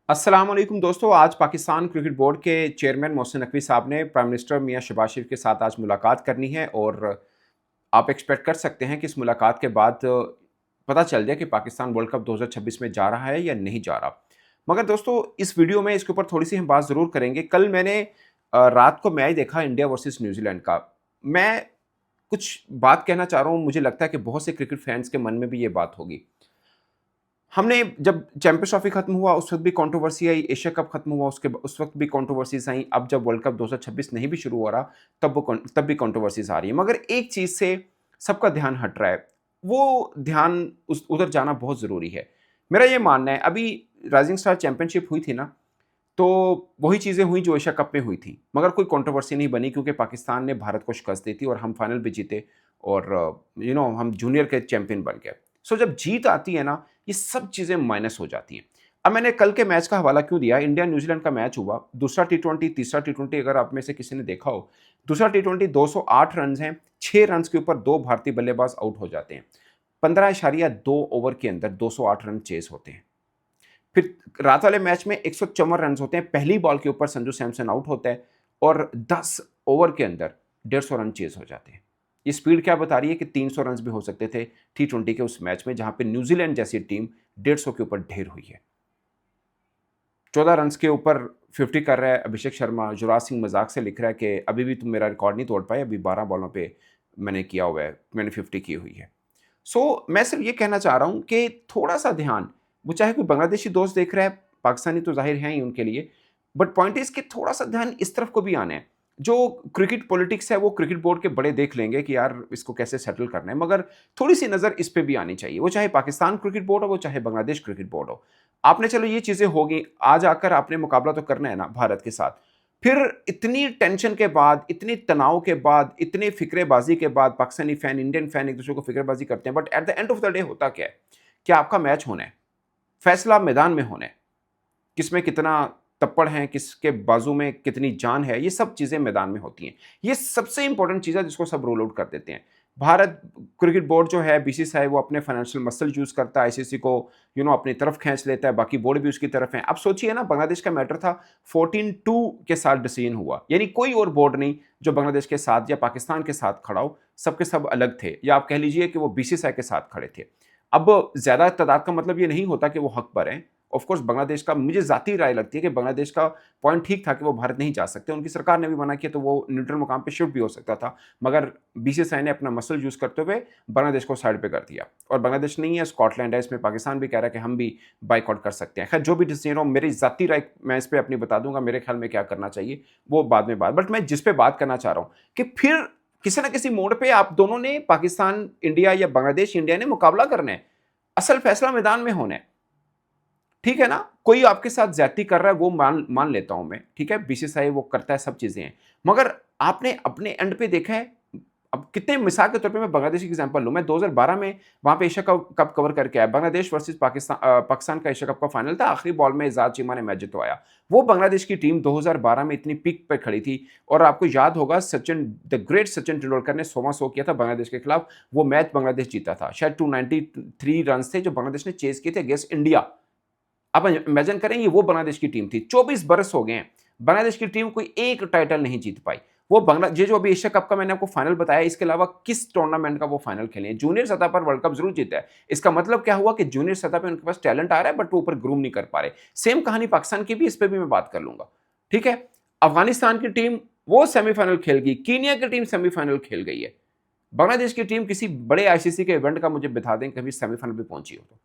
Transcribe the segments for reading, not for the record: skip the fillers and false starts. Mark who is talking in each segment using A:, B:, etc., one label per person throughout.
A: अस्सलाम वालेकुम दोस्तों। आज पाकिस्तान क्रिकेट बोर्ड के चेयरमैन मोहसिन नकवी साहब ने प्राइम मिनिस्टर मियां शहबाज शरीफ के साथ आज मुलाकात करनी है और आप एक्सपेक्ट कर सकते हैं कि इस मुलाकात के बाद पता चल जाए कि पाकिस्तान वर्ल्ड कप 2026 में जा रहा है या नहीं जा रहा। मगर दोस्तों इस वीडियो में इसके ऊपर थोड़ी सी हम बात ज़रूर करेंगे। कल मैंने रात को मैच देखा इंडिया वर्सेस न्यूजीलैंड का। मैं कुछ बात कहना चाह रहा हूँ, मुझे लगता है कि बहुत से क्रिकेट फैंस के मन में भी ये बात होगी। हमने जब चैंपियंस ट्रॉफी खत्म हुआ उस वक़्त भी कंट्रोवर्सी आई, एशिया कप खत्म हुआ उस वक़्त भी कंट्रोवर्सीज़ आई, अब जब वर्ल्ड कप 2026 नहीं भी शुरू हो रहा तब भी कंट्रोवर्सीज़ आ रही है। मगर एक चीज़ से सबका ध्यान हट रहा है, वो ध्यान उस उधर जाना बहुत ज़रूरी है। मेरा ये मानना है, अभी राइजिंग स्टार चैंपियनशिप हुई थी ना, तो वही चीज़ें हुई जो एशिया कप में हुई थी, मगर कोई कंट्रोवर्सी नहीं बनी क्योंकि पाकिस्तान ने भारत को शिकस्त दी थी और हम फाइनल भी जीते और हम जूनियर के चैंपियन बन गए। सो जब जीत आती है ना, ये सब चीज़ें माइनस हो जाती हैं। अब मैंने कल के मैच का हवाला क्यों दिया, इंडिया न्यूजीलैंड का मैच हुआ, दूसरा टी20 तीसरा टी20 अगर आप में से किसी ने देखा हो, दूसरा टी20 208 रन हैं, 6 रन के ऊपर 2 भारतीय बल्लेबाज आउट हो जाते हैं। 15.2 ओवर के अंदर 208 रन चेज़ होते हैं। फिर रात वाले मैच में 154 रन होते हैं, पहली बॉल के ऊपर संजू सैमसन आउट होता है और 10 ओवर के अंदर 150 रन चेज़ हो जाते हैं। ये स्पीड क्या बता रही है कि 300 रन भी हो सकते थे टी20 के उस मैच में, जहां पे न्यूजीलैंड जैसी टीम 150 के ऊपर ढेर हुई है। 14 रन के ऊपर 50 कर रहा है अभिषेक शर्मा। युवराज सिंह मजाक से लिख रहा है कि अभी भी तुम मेरा रिकॉर्ड नहीं तोड़ पाए, अभी 12 बॉलों पे मैंने किया हुआ है, मैंने 50 की हुई है। मैं सिर्फ ये कहना चाह रहा हूं कि थोड़ा सा ध्यान, वो चाहे कोई बांग्लादेशी दोस्त देख रहा है, पाकिस्तानी तो जाहिर है ही उनके लिए, बट पॉइंट इज कि थोड़ा सा ध्यान इस तरफ को भी आना है। जो क्रिकेट पॉलिटिक्स है वो क्रिकेट बोर्ड के बड़े देख लेंगे कि यार इसको कैसे सेटल करना है, मगर थोड़ी सी नज़र इस पे भी आनी चाहिए, वो चाहे पाकिस्तान क्रिकेट बोर्ड हो, वो चाहे बांग्लादेश क्रिकेट बोर्ड हो। आपने चलो ये चीज़ें होगी, आज आकर आपने मुकाबला तो करना है ना भारत के साथ, फिर इतनी टेंशन के बाद, इतनी तनाव के बाद, इतनी फिक्रेबाजी के बाद पाकिस्तानी फैन, इंडियन फैन एक दूसरे को फिक्रेबाजी करते हैं, but at the end of the day होता क्या है कि आपका मैच होना है, फैसला मैदान में होना है, किसमें कितना तप्पड़ है, किसके बाजू में कितनी जान है, ये सब चीज़ें मैदान में होती हैं। ये सबसे इंपॉर्टेंट चीज़ है जिसको सब रोल आउट कर देते हैं। भारत क्रिकेट बोर्ड जो है, बीसीसीआई, वो अपने फाइनेंशियल मसल यूज़ करता है, आईसीसी को अपनी तरफ खींच लेता है, बाकी बोर्ड भी उसकी तरफ है। अब सोचिए ना, बांग्लादेश का मैटर था, 14-2 के साथ डिसीजन हुआ, यानी कोई और बोर्ड नहीं जो बांग्लादेश के साथ या पाकिस्तान के साथ खड़ा हो, सबके सब अलग थे, या आप कह लीजिए कि वो बीसीसीआई के साथ खड़े थे। अब ज़्यादा तादाद का मतलब ये नहीं होता कि वो हक पर हैं। ऑफ कोर्स बांग्लादेश का, मुझे ज़ाती राय लगती है कि बांग्लादेश का पॉइंट ठीक था कि वो भारत नहीं जा सकते। उनकी सरकार ने भी मना किया तो वो न्यूट्रल मुकाम पे शिफ्ट भी हो सकता था। मगर बीसीसीआई ने अपना मसल यूज़ करते हुए बांग्लादेश को साइड पे कर दिया। और बांग्लादेश नहीं है, स्कॉटलैंड है, इसमें पाकिस्तान भी कह रहा है कि हम भी बायकॉट कर सकते हैं। खैर जो भी डिसीजन हो, मेरी ज़ाती राय मैं इस पे अपनी बता दूँगा, मेरे ख्याल में क्या करना चाहिए, वो बाद में बात। बट मैं जिस पे बात करना चाह रहा हूँ कि फिर किसी न किसी मोड़ पे आप दोनों ने, पाकिस्तान इंडिया या बांग्लादेश इंडिया ने मुकाबला करना है। असल फैसला मैदान में होना है। ठीक है ना? कोई आपके साथ ज्यादती कर रहा है, वो मान मान लेता हूं मैं, ठीक है, बीसीसीआई वो करता है, सब चीजें हैं। मगर आपने अपने एंड पे देखा है, अब कितने, मिसाल के तौर पे मैं बांग्लादेश की एग्जांपल लूं, मैं 2012 में वहां पे एशिया कप कवर करके आया, बांग्लादेश वर्सेस पाकिस्तान का एशिया कप का फाइनल था, आखिरी बॉल में इजाज चीमा ने मैच जितवाया। वो बांग्लादेश की टीम 2012 में इतनी पीक पे खड़ी थी, और आपको याद होगा सचिन, द ग्रेट सचिन तेंदुलकर ने 100वां किया था बांग्लादेश के खिलाफ। वो मैच बांग्लादेश जीता था, शायद 293 रन थे जो बांग्लादेश ने चेज किए थे अगेंस्ट इंडिया। आप इमेजिन करें, ये वो बांग्लादेश की टीम थी। 24 बरस हो गए हैं, बांग्लादेश की टीम कोई एक टाइटल नहीं जीत पाई। वो ये जो अभी एशिया कप का मैंने आपको फाइनल बताया, इसके अलावा किस टूर्नामेंट का वो फाइनल खेले हैं? जूनियर सतह पर वर्ल्ड कप जरूर जीता है। इसका मतलब क्या हुआ कि जूनियर सतह पर उनके पास टैलेंट आ रहा है, बट वो ऊपर ग्रूम नहीं कर पा रहे। सेम कहानी पाकिस्तान की भी, इस पर भी मैं बात कर लूंगा। ठीक है, अफगानिस्तान की टीम वो सेमीफाइनल खेल गई, कीनिया की टीम सेमीफाइनल खेल गई है। बांग्लादेश की टीम किसी बड़े आईसीसी के इवेंट का मुझे बता दें कभी सेमीफाइनल भी पहुंची हो तो।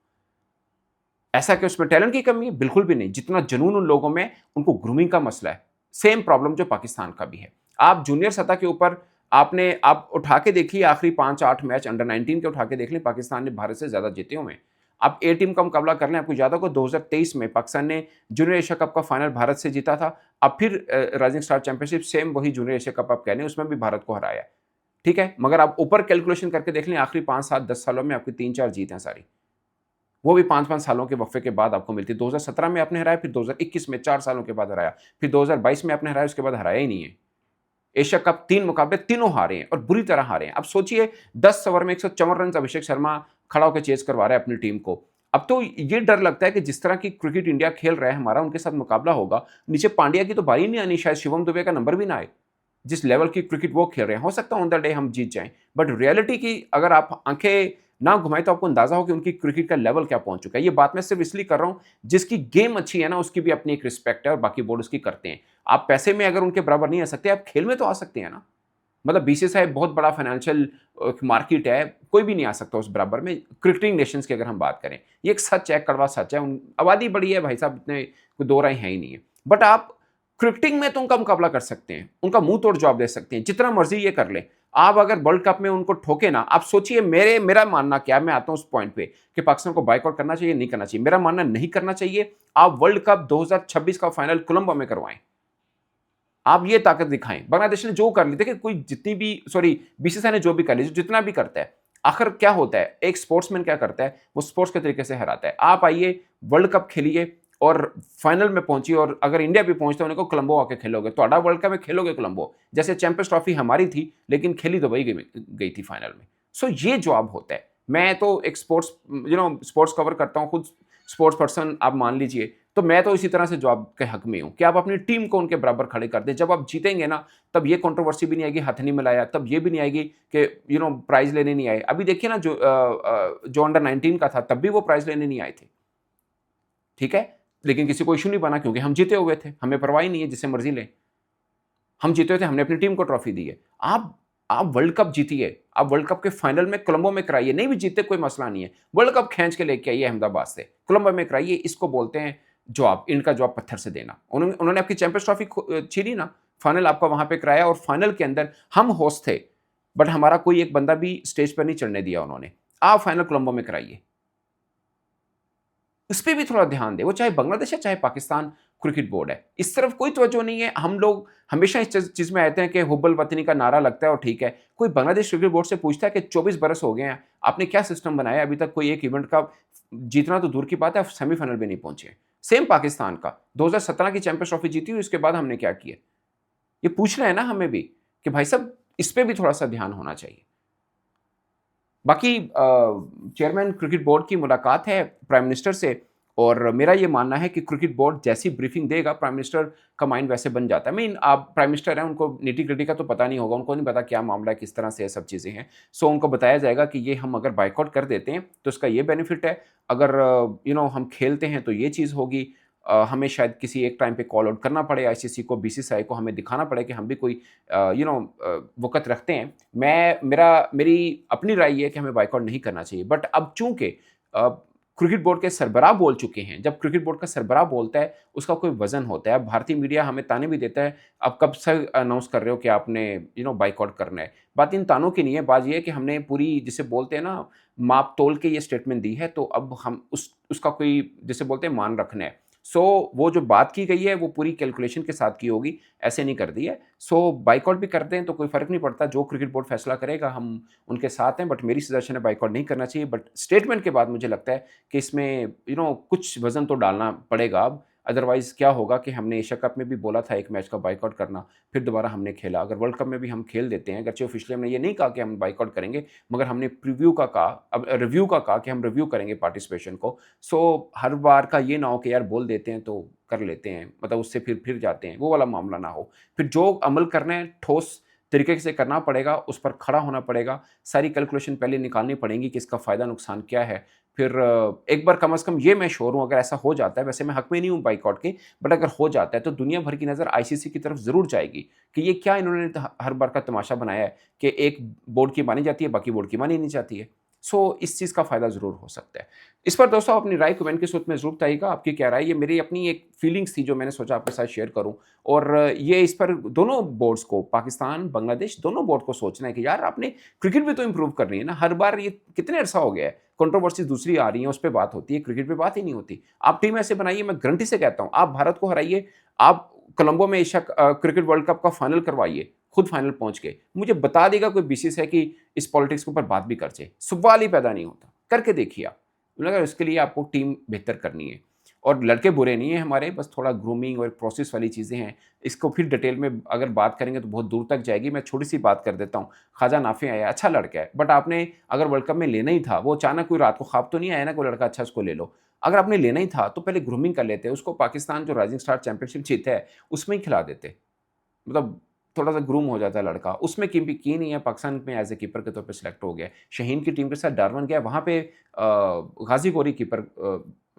A: ऐसा कि उसमें टैलेंट की कमी है? बिल्कुल भी नहीं। जितना जुनून उन लोगों में, उनको ग्रूमिंग का मसला है। सेम प्रॉब्लम जो पाकिस्तान का भी है। आप जूनियर सतह के ऊपर आप उठा के देखिए, आखिरी 5-8 मैच अंडर 19 के उठा के देख लें, पाकिस्तान ने भारत से ज्यादा जीते हुए हैं। आप ए टीम का मुकाबला कर लें, आपको याद होगा 2023 में पाकिस्तान ने जूनियर एशिया कप का फाइनल भारत से जीता था। अब फिर राइजिंग स्टार चैंपियनशिप, सेम वही जूनियर एशिया कप आप कह लें, उसमें भी भारत को हराया है। ठीक है, मगर आप ऊपर कैलकुलेशन करके देख लें, आखिरी 5-7-10 सालों में आपकी 3-4 जीत हैं सारी, वो भी 5-5 सालों के वक्फे के बाद आपको मिलती है। 2017 में आपने हराया, फिर 2021 में 4 सालों के बाद हराया, फिर 2022 में आपने हराया, उसके बाद हराया ही नहीं है। एशिया कप 3 मुकाबले तीनों हारे हैं और बुरी तरह हारे हैं। अब सोचिए, 10 ओवर में 154 रन अभिषेक शर्मा खड़ा होकर चेज करवा रहा है अपनी टीम को। अब तो ये डर लगता है कि जिस तरह की क्रिकेट इंडिया खेल रहा है, हमारा उनके साथ मुकाबला होगा, नीचे पांड्या की तो बारी नहीं आनी, शायद शिवम दुबे का नंबर भी ना आए। जिस लेवल की क्रिकेट वो खेल रहे हैं, हो सकता है ऑन द डे हम जीत जाएं, बट रियलिटी की अगर आप आंखें ना घुमाएं तो आपको अंदाजा हो कि उनकी क्रिकेट का लेवल क्या पहुंच चुका है। ये बात मैं सिर्फ इसलिए कर रहा हूं, जिसकी गेम अच्छी है ना, उसकी भी अपनी एक रिस्पेक्ट है और बाकी बोर्ड उसकी करते हैं। आप पैसे में अगर उनके बराबर नहीं आ सकते, आप खेल में तो आ सकते हैं ना। मतलब बीसीसीआई बहुत बड़ा फाइनेंशियल मार्केट है, कोई भी नहीं आ सकता उस बराबर में क्रिकेटिंग नेशंस की अगर हम बात करें। ये एक सच है, कड़वा सच है। आबादी बड़ी है भाई साहब, इतने कोई दो राय है ही नहीं है। बट आप क्रिकेटिंग में तो उनका मुकाबला कर सकते हैं, उनका मुंह तोड़ जवाब दे सकते हैं, जितना मर्जी ये कर ले। आप अगर वर्ल्ड कप में उनको ठोके ना, आप सोचिए मेरा मानना क्या है। मैं आता हूं उस पॉइंट पे कि पाकिस्तान को बाइकआउट करना चाहिए, नहीं करना चाहिए। मेरा मानना नहीं करना चाहिए। आप वर्ल्ड कप 2026 का फाइनल कोलंबो में करवाएं, आप ये ताकत दिखाएं। बांग्लादेश ने जो कर ली, देखिए कोई जितनी भी बीसीसीआई ने जो भी कर ली, जितना भी करता है, आखिर क्या होता है, एक स्पोर्ट्समैन क्या करता है, वो स्पोर्ट्स के तरीके से हराता है। आप आइए, वर्ल्ड कप खेलिए और फाइनल में पहुंचिए, और अगर इंडिया भी पहुंचता है, उनको कोलंबो आके खेलोगे तो वर्ल्ड कप में खेलोगे कोलंबो। जैसे चैंपियंस ट्रॉफी हमारी थी, लेकिन खेली दुबई गई थी फाइनल में। सो ये जवाब होता है। मैं तो एक स्पोर्ट्स कवर करता हूँ खुद, स्पोर्ट्स पर्सन आप मान लीजिए, तो मैं तो इसी तरह से जवाब के हक में हूं कि आप अपनी टीम को उनके बराबर खड़े कर दें। जब आप जीतेंगे ना, तब ये कंट्रोवर्सी भी नहीं आएगी, हाथ नहीं मिलाया, तब ये भी नहीं आएगी कि प्राइज लेने नहीं आए। अभी देखिए ना, जो अंडर 19 का था, तब भी वो प्राइज लेने नहीं आए थे, ठीक है, लेकिन किसी को इशू नहीं बना, क्योंकि हम जीते हुए थे, हमें परवाह ही नहीं है, जिससे मर्जी लें। हम जीते हुए थे, हमने अपनी टीम को ट्रॉफी दी है। आप वर्ल्ड कप जीतिए, आप वर्ल्ड कप के फाइनल में कोलंबो में कराइए। नहीं भी जीते कोई मसला नहीं है, वर्ल्ड कप खींच के लेके आइए अहमदाबाद से, कोलंबो में कराइए। इसको बोलते हैं जवाब, इनका जवाब पत्थर से देना। उन्होंने आपकी चैंपियंस ट्रॉफी छीनी ना, फाइनल आपका वहां पे कराया, और फाइनल के अंदर हम होस्ट थे, बट हमारा कोई एक बंदा भी स्टेज पर नहीं चढ़ने दिया उन्होंने। आप फाइनल कोलंबो में कराइए, इस पर भी थोड़ा ध्यान दें। वो चाहे बांग्लादेश है, चाहे पाकिस्तान क्रिकेट बोर्ड है, इस तरफ कोई तवज्जो नहीं है। हम लोग हमेशा इस चीज में आते हैं कि हुब्बल वतनी का नारा लगता है और ठीक है। कोई बांग्लादेश क्रिकेट बोर्ड से पूछता है कि 24 बरस हो गए हैं, आपने क्या सिस्टम बनाया, अभी तक कोई एक इवेंट का जीतना तो दूर की बात है, सेमीफाइनल भी नहीं पहुंचे। सेम पाकिस्तान का 2017 की चैंपियंस ट्रॉफी जीती हुई, उसके बाद हमने क्या किया, ये पूछना है ना हमें भी कि भाई साहब इस पर भी थोड़ा सा ध्यान होना चाहिए। बाकी चेयरमैन क्रिकेट बोर्ड की मुलाकात है प्राइम मिनिस्टर से, और मेरा ये मानना है कि क्रिकेट बोर्ड जैसी ब्रीफिंग देगा, प्राइम मिनिस्टर का माइंड वैसे बन जाता है। मीन आप प्राइम मिनिस्टर हैं, उनको निटी ग्रिटी का तो पता नहीं होगा, उनको नहीं पता क्या मामला है, किस तरह से ये सब चीज़ें हैं। सो उनको बताया जाएगा कि ये हम अगर बाइकआउट कर देते हैं तो इसका ये बेनिफिट है, अगर हम खेलते हैं तो ये चीज़ होगी। हमें शायद किसी एक टाइम पे कॉल आउट करना पड़े आईसीसी को, बीसीसीआई को, हमें दिखाना पड़े कि हम भी कोई वक़्त रखते हैं। मेरी अपनी राय ये है कि हमें बाइकआउट नहीं करना चाहिए। बट अब चूंकि क्रिकेट बोर्ड के सरबराह बोल चुके हैं, जब क्रिकेट बोर्ड का सरबराह बोलता है, उसका कोई वजन होता है। अब भारतीय मीडिया हमें ताने भी देता है, अब कब से अनाउंस कर रहे हो कि आपने बाइकआउट करना है। बात इन तानों की नहीं है, बात यह है कि हमने पूरी, जिसे बोलते हैं ना, माप तोल के ये स्टेटमेंट दी है, तो अब हम उसका कोई, जिसे बोलते हैं, मान रखना है। सो वो जो बात की गई है वो पूरी कैलकुलेशन के साथ की होगी, ऐसे नहीं कर दी है। सो बाइकआउट भी करते हैं तो कोई फ़र्क नहीं पड़ता, जो क्रिकेट बोर्ड फैसला करेगा हम उनके साथ हैं। बट मेरी सजेशन है बाइकआउट नहीं करना चाहिए। बट स्टेटमेंट के बाद मुझे लगता है कि इसमें कुछ वज़न तो डालना पड़ेगा अब। अदरवाइज़ क्या होगा कि हमने एशिया कप में भी बोला था एक मैच का बाइकआउट करना, फिर दोबारा हमने खेला। अगर वर्ल्ड कप में भी हम खेल देते हैं, अगरचे ऑफिशियली हमने ये नहीं कहा कि हम बाइकआउट करेंगे, मगर हमने रिव्यू का कहा कि हम रिव्यू करेंगे पार्टिसिपेशन को। सो हर बार का ये ना हो कि यार बोल देते हैं तो कर लेते हैं, मतलब उससे फिर जाते हैं, वो वाला मामला ना हो। फिर जो अमल करना है ठोस तरीके से करना पड़ेगा, उस पर खड़ा होना पड़ेगा, सारी कैलकुलेशन पहले निकालनी पड़ेंगी कि इसका फ़ायदा नुकसान क्या है। फिर एक बार कम से कम ये मैं श्योर हूँ, अगर ऐसा हो जाता है, वैसे मैं हक में नहीं हूँ बाइकआउट के, बट अगर हो जाता है तो दुनिया भर की नज़र आईसीसी की तरफ ज़रूर जाएगी कि ये क्या इन्होंने हर बार का तमाशा बनाया है कि एक बोर्ड की मानी जाती है, बाकी बोर्ड की मानी नहीं जाती है। सो इस चीज़ का फ़ायदा ज़रूर हो सकता है। इस पर दोस्तों अपनी राय कमेंट के सूत्र में ज़रूर बताइएगा, आपकी क्या राय। ये मेरी अपनी एक फीलिंग्स थी जो मैंने सोचा आपके साथ शेयर करूं, और ये इस पर दोनों बोर्ड्स को, पाकिस्तान बांग्लादेश दोनों बोर्ड को सोचना है कि यार आपने क्रिकेट भी तो इंप्रूव करनी है ना। हर बार ये कितने अरसा हो गया है, कंट्रोवर्सी दूसरी आ रही है, उस पर बात होती है, क्रिकेट पे बात ही नहीं होती। आप टीम ऐसे बनाइए, मैं गारंटी से कहता हूँ, आप भारत को हराइए, आप कोलंबो में एशिया क्रिकेट वर्ल्ड कप का फाइनल करवाइए, खुद फाइनल पहुंच के मुझे बता देगा कोई बीसीसीआई है कि इस पॉलिटिक्स के ऊपर बात भी कर जाए, सवाल ही पैदा नहीं होता। करके देखिए आप, मगर इसके लिए आपको टीम बेहतर करनी है। और लड़के बुरे नहीं हैं हमारे, बस थोड़ा ग्रूमिंग और प्रोसेस वाली चीज़ें हैं। इसको फिर डिटेल में अगर बात करेंगे तो बहुत दूर तक जाएगी। मैं छोटी-सी बात कर देता हूँ। ख्वाजा नाफी आया, अच्छा लड़का है, बट आपने अगर वर्ल्ड कप में लेना ही था, वो अचानक कोई रात को ख्वाब तो नहीं आया ना कोई लड़का अच्छा उसको ले लो। अगर आपने लेना ही था तो पहले ग्रूमिंग कर लेते। उसको पाकिस्तान जो राइजिंग स्टार चैंपियनशिप जीता है, उसमें ही खिला देते। मतलब थोड़ा-सा ग्रूम हो जाता है लड़का। उसमें की नहीं है, पाकिस्तान में एज़ ए कीपर के तौर पे सिलेक्ट हो गया है। शाहीन की टीम के साथ डारवन गया, वहाँ पे गाज़ी गौरी कीपर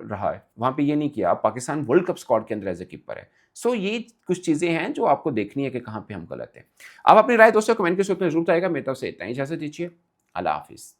A: रहा है। वहाँ पे ये नहीं किया। अब पाकिस्तान वर्ल्ड कप स्क्वाड के अंदर एज़ ए कीपर है। सो ये कुछ चीज़ें हैं जो आपको देखनी है कि कहाँ पे हम गलत हैं। आप अपनी राय दोस्तों कमेंट के रूप में ज़रूर बताइएगा। मेरी तरफ से इतना ही, इजाज़त दीजिए। अल्लाह हाफ़िज़।